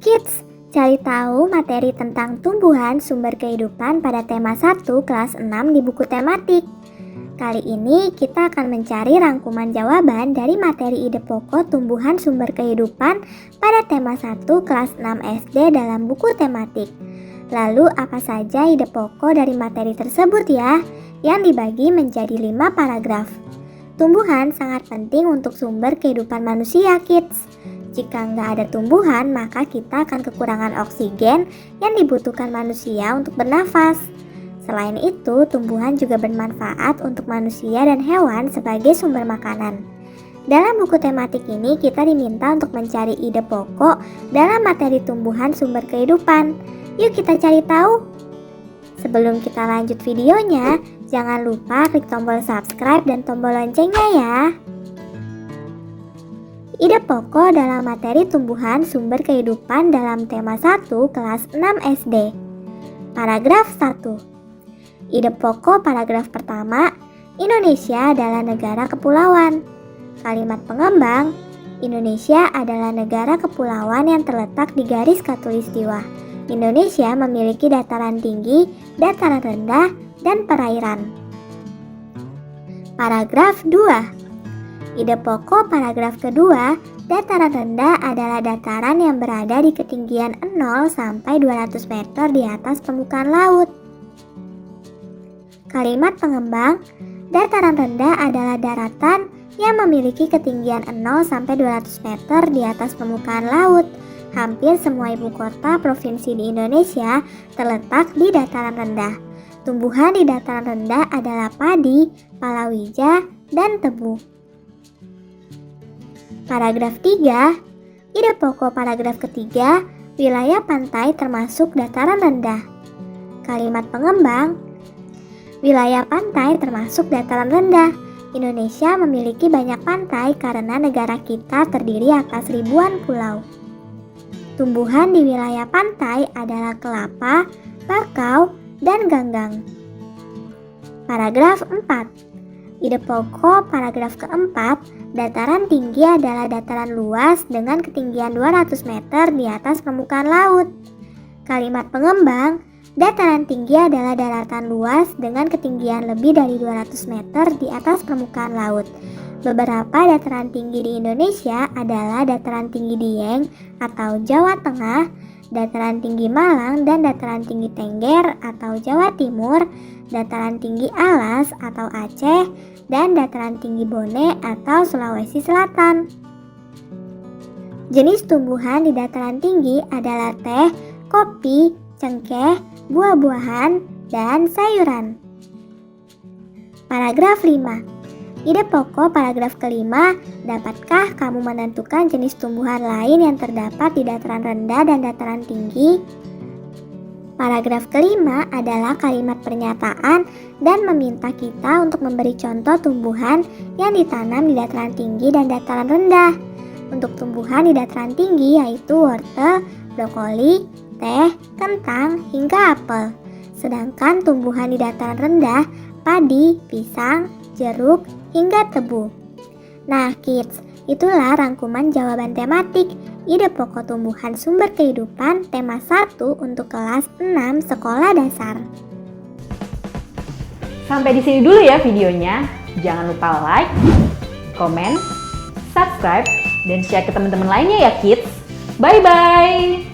Kids, cari tahu materi tentang tumbuhan sumber kehidupan pada tema 1 kelas 6 di buku tematik. Kali ini kita akan mencari rangkuman jawaban dari materi ide pokok tumbuhan sumber kehidupan pada tema 1 kelas 6 SD dalam buku tematik. Lalu apa saja ide pokok dari materi tersebut ya? Yang dibagi menjadi 5 paragraf. Tumbuhan sangat penting untuk sumber kehidupan manusia, Kids. Jika nggak ada tumbuhan, maka kita akan kekurangan oksigen yang dibutuhkan manusia untuk bernafas. Selain itu, tumbuhan juga bermanfaat untuk manusia dan hewan sebagai sumber makanan. Dalam buku tematik ini, kita diminta untuk mencari ide pokok dalam materi tumbuhan sumber kehidupan. Yuk kita cari tahu. Sebelum kita lanjut videonya, jangan lupa klik tombol subscribe dan tombol loncengnya ya. Ide pokok dalam materi tumbuhan sumber kehidupan dalam tema 1 kelas 6 SD. Paragraf 1. Ide pokok paragraf pertama, Indonesia adalah negara kepulauan. Kalimat pengembang, Indonesia adalah negara kepulauan yang terletak di garis khatulistiwa. Indonesia memiliki dataran tinggi, dataran rendah, dan perairan. Paragraf 2. Ide pokok paragraf kedua, dataran rendah adalah dataran yang berada di ketinggian 0 sampai 200 meter di atas permukaan laut. Kalimat pengembang, dataran rendah adalah daratan yang memiliki ketinggian 0 sampai 200 meter di atas permukaan laut. Hampir semua ibu kota provinsi di Indonesia terletak di dataran rendah. Tumbuhan di dataran rendah adalah padi, palawija, dan tebu. Paragraf 3. Ide pokok paragraf ketiga, wilayah pantai termasuk dataran rendah. Kalimat pengembang, wilayah pantai termasuk dataran rendah. Indonesia memiliki banyak pantai karena negara kita terdiri atas ribuan pulau. Tumbuhan di wilayah pantai adalah kelapa, bakau, dan ganggang. Paragraf 4. Ide pokok paragraf keempat, dataran tinggi adalah dataran luas dengan ketinggian 200 meter di atas permukaan laut. Kalimat pengembang, dataran tinggi adalah daratan luas dengan ketinggian lebih dari 200 meter di atas permukaan laut. Beberapa dataran tinggi di Indonesia adalah dataran tinggi Dieng atau Jawa Tengah, dataran tinggi Malang dan dataran tinggi Tengger atau Jawa Timur, dataran tinggi Alas atau Aceh, dan dataran tinggi Bone atau Sulawesi Selatan. Jenis tumbuhan di dataran tinggi adalah teh, kopi, cengkeh, buah-buahan, dan sayuran. Paragraf 5. Ide pokok paragraf kelima, dapatkah kamu menentukan jenis tumbuhan lain yang terdapat di dataran rendah dan dataran tinggi? Paragraf kelima adalah kalimat pernyataan dan meminta kita untuk memberi contoh tumbuhan yang ditanam di dataran tinggi dan dataran rendah. Untuk tumbuhan di dataran tinggi yaitu wortel, brokoli, teh, kentang, hingga apel. Sedangkan tumbuhan di dataran rendah, padi, pisang, jeruk, hingga tebu. Nah Kids, itulah rangkuman jawaban tematik ide pokok tumbuhan sumber kehidupan tema 1 untuk kelas 6 sekolah dasar. Sampai di sini dulu ya videonya. Jangan lupa like, komen, subscribe, dan share ke teman-teman lainnya ya Kids. Bye-bye!